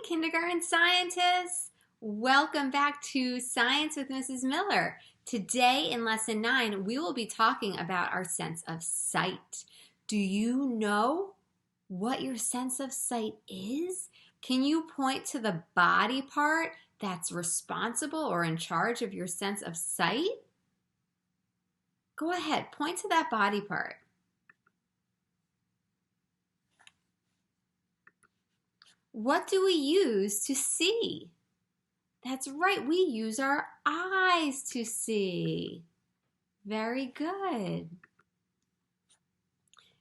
Hi, kindergarten scientists. Welcome back to Science with Mrs. Miller. Today in Lesson 9, we will be talking about our sense of sight. Do you know what your sense of sight is? Can you point to the body part that's responsible or in charge of your sense of sight? Go ahead, point to that body part. What do we use to see? That's right, we use our eyes to see. Very good.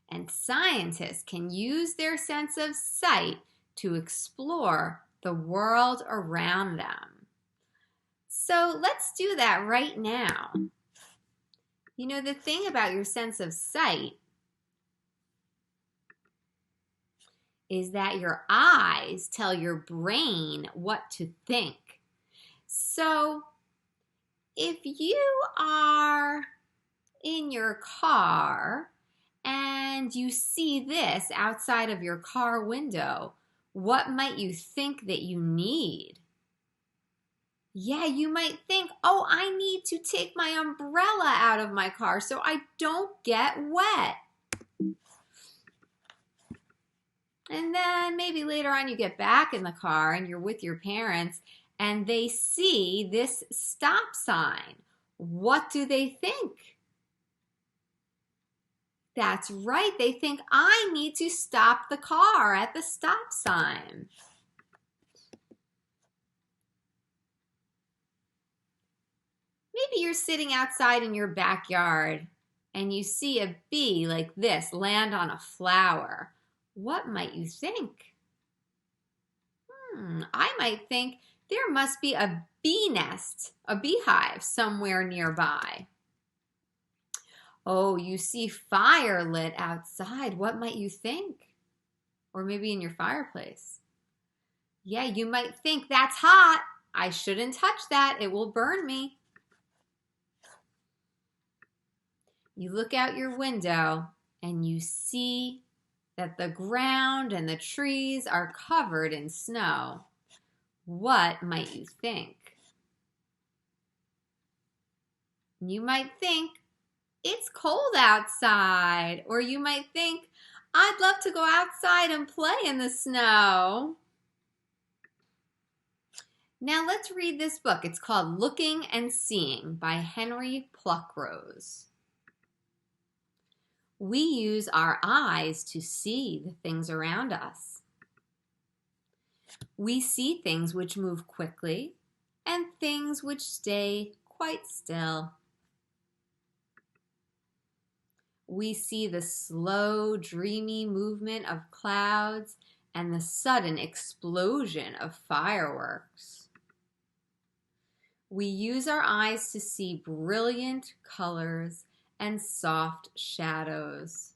And scientists can use their sense of sight to explore the world around them. So let's do that right now. You know, the thing about your sense of sight is that your eyes tell your brain what to think. So if you are in your car and you see this outside of your car window, what might you think that you need? Yeah, you might think, oh, I need to take my umbrella out of my car so I don't get wet. And then maybe later on you get back in the car and you're with your parents and they see this stop sign. What do they think? That's right. They think I need to stop the car at the stop sign. Maybe you're sitting outside in your backyard and you see a bee like this land on a flower. What might you think? I might think there must be a bee nest, a beehive somewhere nearby. Oh, you see fire lit outside. What might you think? Or maybe in your fireplace. Yeah, you might think that's hot. I shouldn't touch that. It will burn me. You look out your window and you see that the ground and the trees are covered in snow. What might you think? You might think, it's cold outside. Or you might think, I'd love to go outside and play in the snow. Now let's read this book. It's called Looking and Seeing by Henry Pluckrose. We use our eyes to see the things around us. We see things which move quickly and things which stay quite still. We see the slow, dreamy movement of clouds and the sudden explosion of fireworks. We use our eyes to see brilliant colors and soft shadows.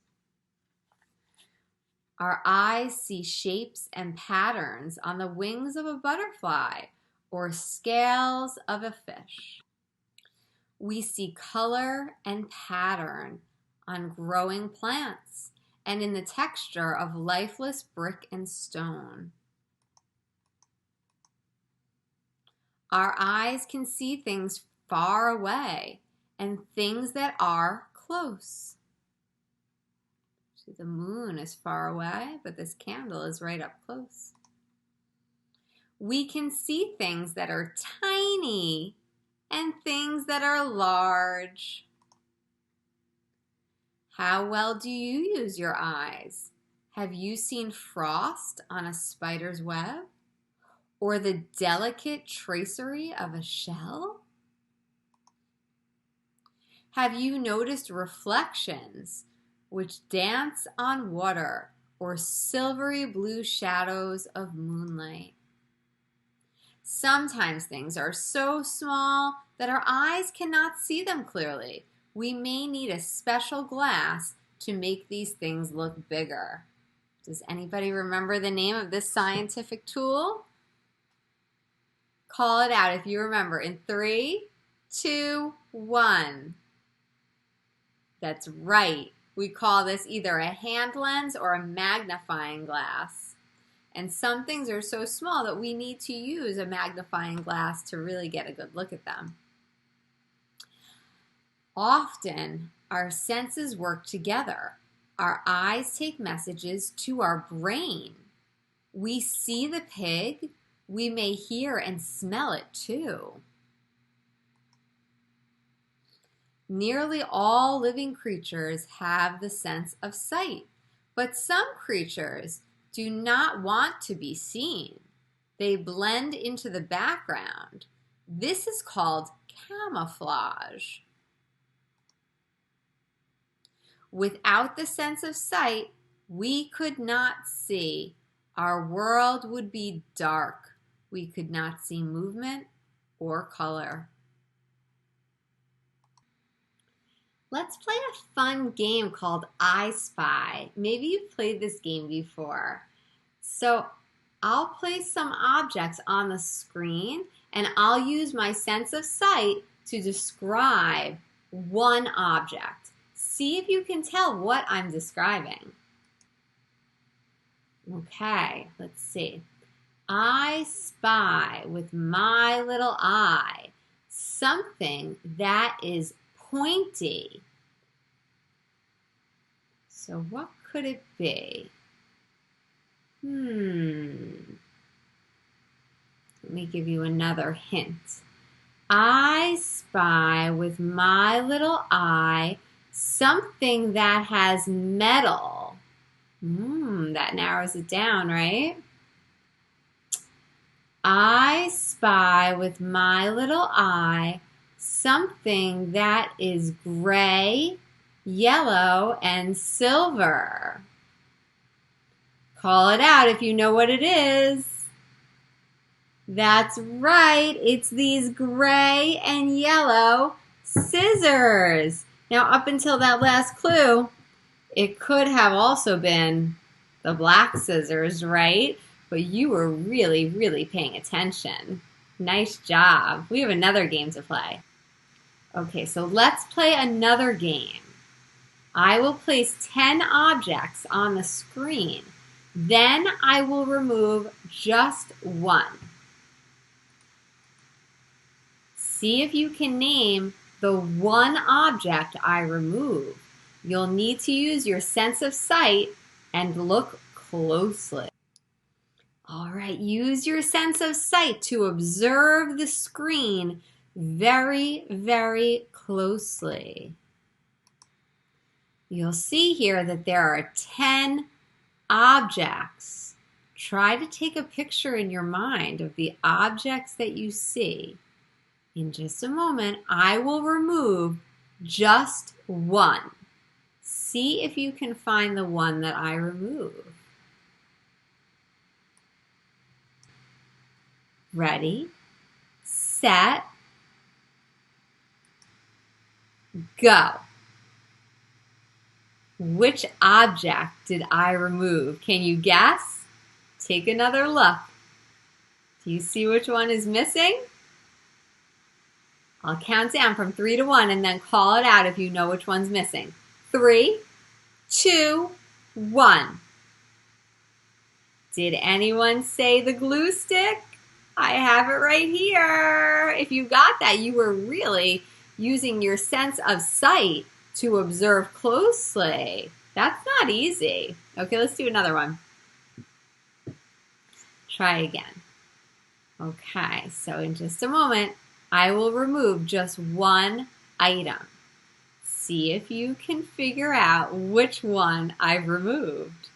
Our eyes see shapes and patterns on the wings of a butterfly or scales of a fish. We see color and pattern on growing plants and in the texture of lifeless brick and stone. Our eyes can see things far away and things that are close. See, the moon is far away, but this candle is right up close. We can see things that are tiny and things that are large. How well do you use your eyes? Have you seen frost on a spider's web? Or the delicate tracery of a shell? Have you noticed reflections which dance on water or silvery blue shadows of moonlight? Sometimes things are so small that our eyes cannot see them clearly. We may need a special glass to make these things look bigger. Does anybody remember the name of this scientific tool? Call it out if you remember in 3, 2, 1. That's right. We call this either a hand lens or a magnifying glass. And some things are so small that we need to use a magnifying glass to really get a good look at them. Often, our senses work together. Our eyes take messages to our brain. We see the pig. We may hear and smell it too. Nearly all living creatures have the sense of sight, but some creatures do not want to be seen. They blend into the background. This is called camouflage. Without the sense of sight, we could not see. Our world would be dark. We could not see movement or color. Let's play a fun game called I Spy. Maybe you've played this game before. So I'll place some objects on the screen and I'll use my sense of sight to describe one object. See if you can tell what I'm describing. Okay, let's see. I spy with my little eye something that is pointy. So what could it be? Let me give you another hint. I spy with my little eye something that has metal. That narrows it down, right? I spy with my little eye something that is gray, yellow, and silver. Call it out if you know what it is. That's right, it's these gray and yellow scissors. Now, up until that last clue, it could have also been the black scissors, right? But you were really, really paying attention. Nice job. We have another game to play. Okay, so let's play another game. I will place 10 objects on the screen. Then I will remove just one. See if you can name the one object I remove. You'll need to use your sense of sight and look closely. All right, use your sense of sight to observe the screen very, very closely. You'll see here that there are 10 objects. Try to take a picture in your mind of the objects that you see. In just a moment, I will remove just one. See if you can find the one that I remove. Ready, set, go. Which object did I remove? Can you guess? Take another look. Do you see which one is missing? I'll count down from 3 to 1 and then call it out if you know which one's missing. 3, 2, 1. Did anyone say the glue stick? I have it right here. If you got that, you were really using your sense of sight to observe closely. That's not easy. Okay, let's do another one. Try again. Okay, so in just a moment, I will remove just one item. See if you can figure out which one I've removed.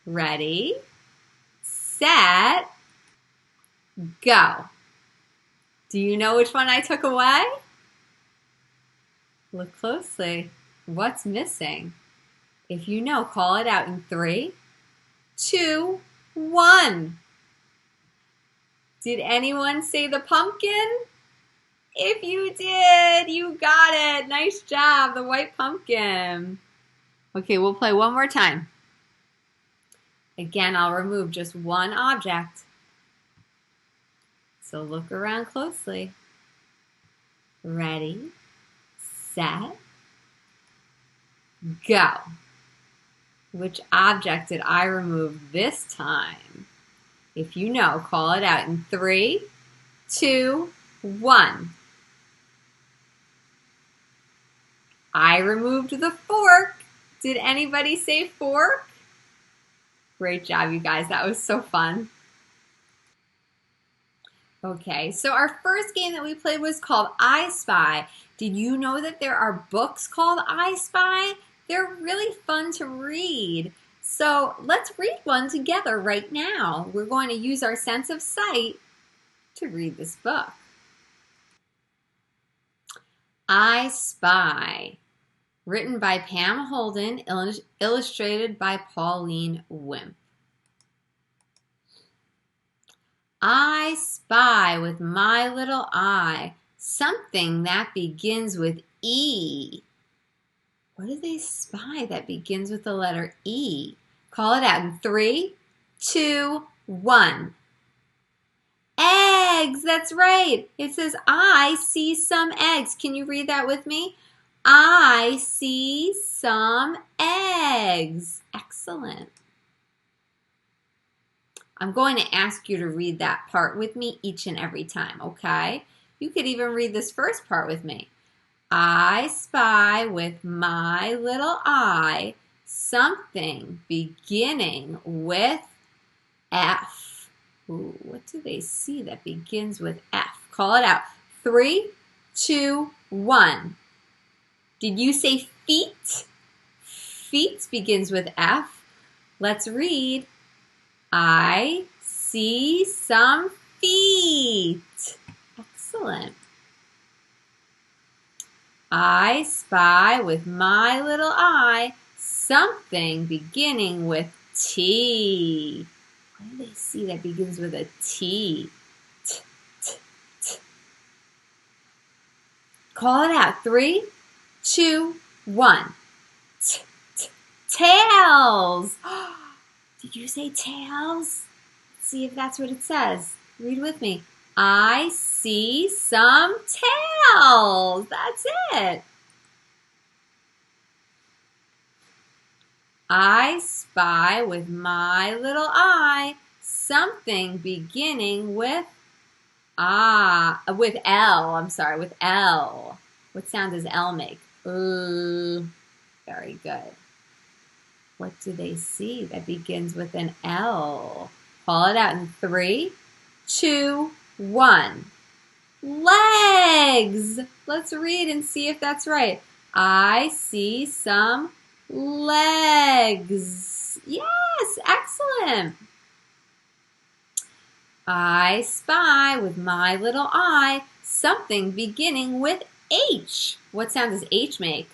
Ready, set, go. Do you know which one I took away? Look closely. What's missing? If you know, call it out in 3, 2, 1. Did anyone say the pumpkin? If you did, you got it. Nice job, the white pumpkin. Okay, we'll play one more time. Again, I'll remove just one object. So look around closely. Ready, set, go. Which object did I remove this time? If you know, call it out in 3, 2, 1. I removed the fork. Did anybody say fork? Great job, you guys. That was so fun. Okay, so our first game that we played was called I Spy. Did you know that there are books called I Spy? They're really fun to read. So let's read one together right now. We're going to use our sense of sight to read this book. I Spy, written by Pam Holden, illustrated by Pauline Wimp. I spy with my little eye something that begins with E. What do they spy that begins with the letter E? Call it out in 3, 2, 1. Eggs, that's right. It says, I see some eggs. Can you read that with me? I see some eggs. Excellent. I'm going to ask you to read that part with me each and every time, okay? You could even read this first part with me. I spy with my little eye something beginning with F. Ooh, what do they see that begins with F? Call it out. 3, 2, 1. Did you say feet? Feet begins with F. Let's read. I see some feet. Excellent. I spy with my little eye something beginning with T. What do they see that begins with a T? T, t, t. Call it out. 3, 2, 1. T, t. Tails. Did you say tails? Let's see if that's what it says. Read with me. I see some tails. That's it. I spy with my little eye something beginning with with L. I'm sorry, with L. What sound does L make? Very good. What do they see that begins with an L? Call it out in 3, 2, 1. Legs. Let's read and see if that's right. I see some legs. Yes, excellent. I spy with my little eye something beginning with H. What sound does H make?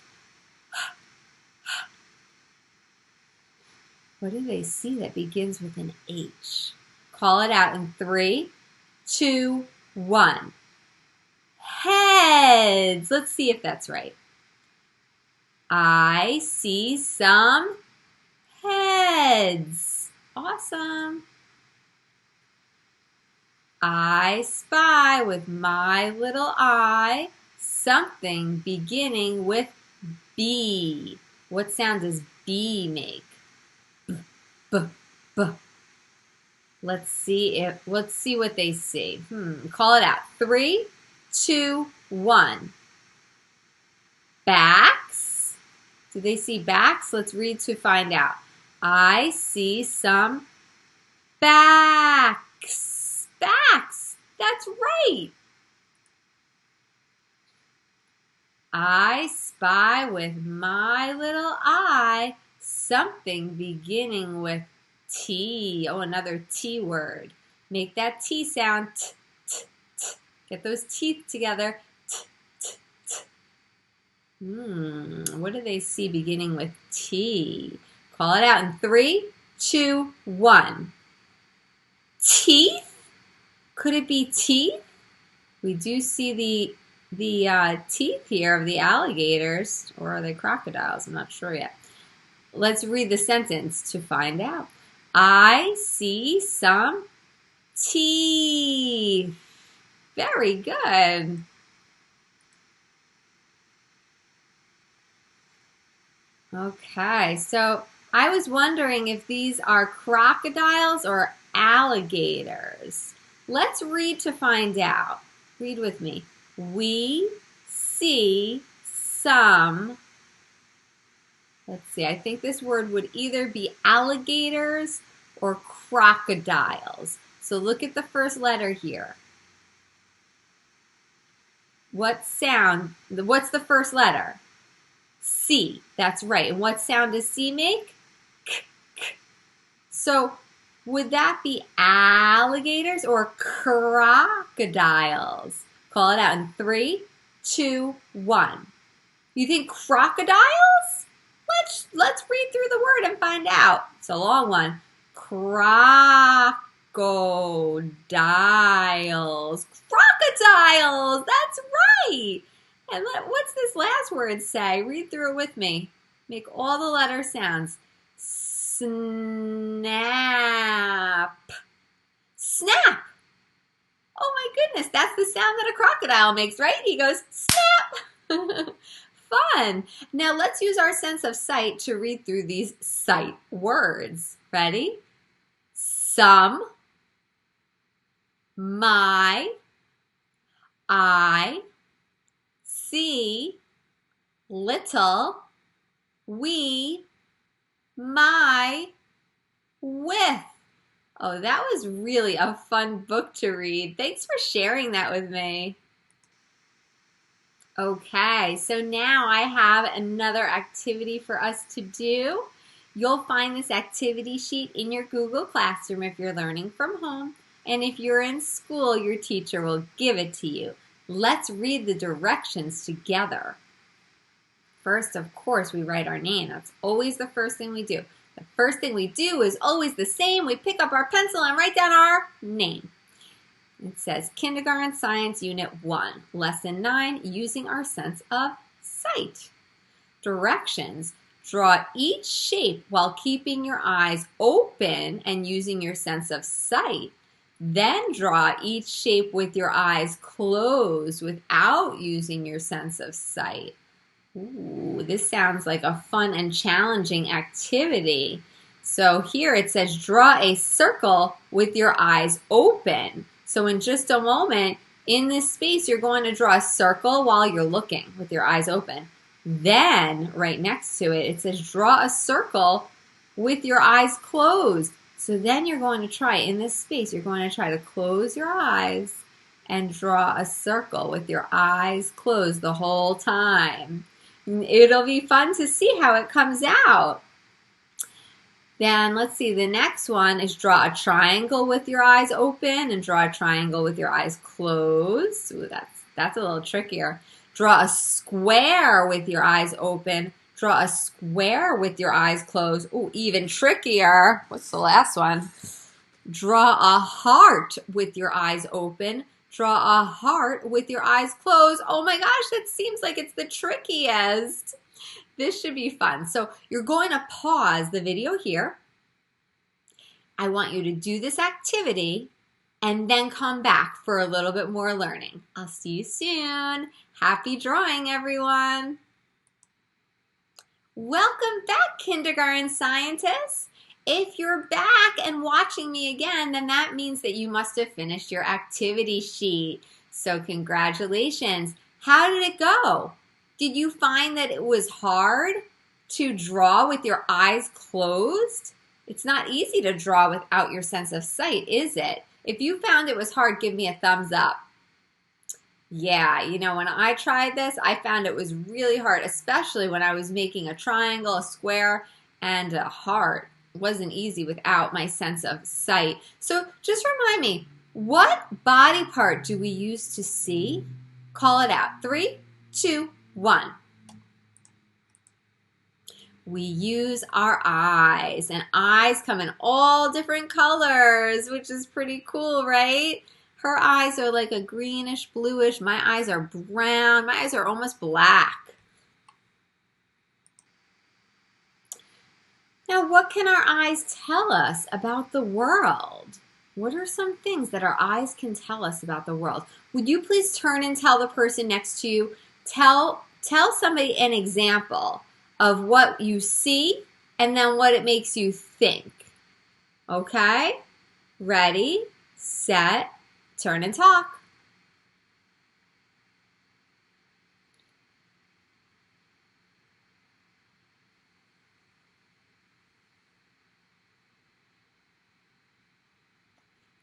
What do they see that begins with an H? Call it out in 3, 2, 1. Heads. Let's see if that's right. I see some heads. Awesome. I spy with my little eye something beginning with B. What sound does B make? B, b. Let's see what they see. Call it out. 3, 2, 1. Backs. Do they see backs? Let's read to find out. I see some backs. Backs. That's right. I spy with my little eye something beginning with T. Oh, another T word. Make that T sound. T, t, t. Get those teeth together. T, t, t. What do they see beginning with T? Call it out in 3, 2, 1. Teeth? Could it be teeth? We do see the teeth here of the alligators, or are they crocodiles? I'm not sure yet. Let's read the sentence to find out. I see some teeth. Very good. Okay, so I was wondering if these are crocodiles or alligators. Let's read to find out. Read with me. We see some, let's see, I think this word would either be alligators or crocodiles. So look at the first letter here. What sound, what's the first letter? C, that's right. And what sound does C make? K, k. So would that be alligators or crocodiles? Call it out in 3, 2, 1. You think crocodiles? Let's read through the word and find out. It's a long one. Crocodiles. Crocodiles. That's right. And what's this last word say? Read through it with me. Make all the letter sounds. Snap. Snap. Oh my goodness, that's the sound that a crocodile makes, right? He goes, snap. Fun. Now let's use our sense of sight to read through these sight words. Ready? Some, my, I, see, little, we, my, with. Oh, that was really a fun book to read. Thanks for sharing that with me. Okay, so now I have another activity for us to do. You'll find this activity sheet in your Google Classroom if you're learning from home. And if you're in school, your teacher will give it to you. Let's read the directions together. First, of course, we write our name. That's always the first thing we do. The first thing we do is always the same. We pick up our pencil and write down our name. It says Kindergarten Science Unit 1, Lesson 9, Using Our Sense of Sight. Directions. Draw each shape while keeping your eyes open and using your sense of sight. Then draw each shape with your eyes closed without using your sense of sight. Ooh, this sounds like a fun and challenging activity. So here it says draw a circle with your eyes open. So in just a moment, in this space, you're going to draw a circle while you're looking with your eyes open. Then, right next to it, it says draw a circle with your eyes closed. So then you're going to try, in this space, you're going to try to close your eyes and draw a circle with your eyes closed the whole time. It'll be fun to see how it comes out. Then let's see, the next one is draw a triangle with your eyes open and draw a triangle with your eyes closed. Ooh, that's a little trickier. Draw a square with your eyes open. Draw a square with your eyes closed. Ooh, even trickier. What's the last one? Draw a heart with your eyes open. Draw a heart with your eyes closed. Oh my gosh, that seems like it's the trickiest. This should be fun. So you're going to pause the video here. I want you to do this activity and then come back for a little bit more learning. I'll see you soon. Happy drawing, everyone. Welcome back, kindergarten scientists. If you're back and watching me again, then that means that you must have finished your activity sheet. So congratulations. How did it go? Did you find that it was hard to draw with your eyes closed? It's not easy to draw without your sense of sight, is it? If you found it was hard, give me a thumbs up. Yeah, you know, when I tried this, I found it was really hard, especially when I was making a triangle, a square, and a heart. It wasn't easy without my sense of sight. So just remind me, what body part do we use to see? Call it out. 3, 2, 1. We use our eyes, and eyes come in all different colors, which is pretty cool, right? Her eyes are like a greenish, bluish. My eyes are brown. My eyes are almost black. Now, what can our eyes tell us about the world? What are some things that our eyes can tell us about the world? Would you please turn and tell the person next to you, tell somebody an example of what you see and then what it makes you think. Okay? Ready, set, turn and talk.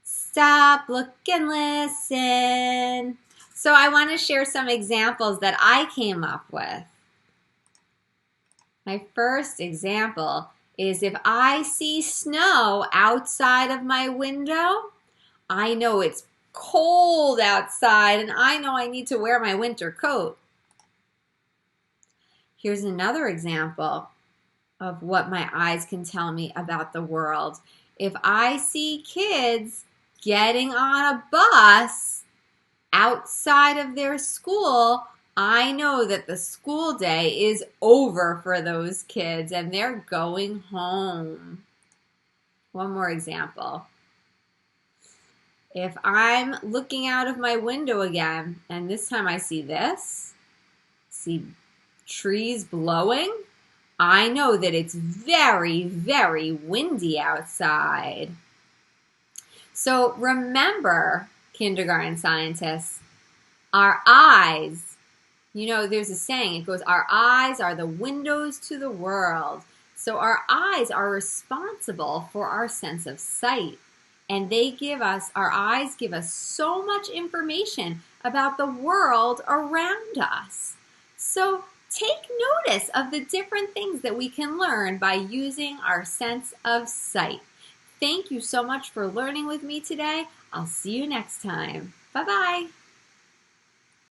Stop, look, and listen. So I want to share some examples that I came up with. My first example is if I see snow outside of my window, I know it's cold outside and I know I need to wear my winter coat. Here's another example of what my eyes can tell me about the world. If I see kids getting on a bus outside of their school, I know that the school day is over for those kids and they're going home. One more example. If I'm looking out of my window again, and this time I see this, see trees blowing, I know that it's very, very windy outside. So remember, kindergarten scientists, our eyes, you know, there's a saying, it goes, our eyes are the windows to the world. So our eyes are responsible for our sense of sight. And our eyes give us so much information about the world around us. So take notice of the different things that we can learn by using our sense of sight. Thank you so much for learning with me today. I'll see you next time. Bye-bye.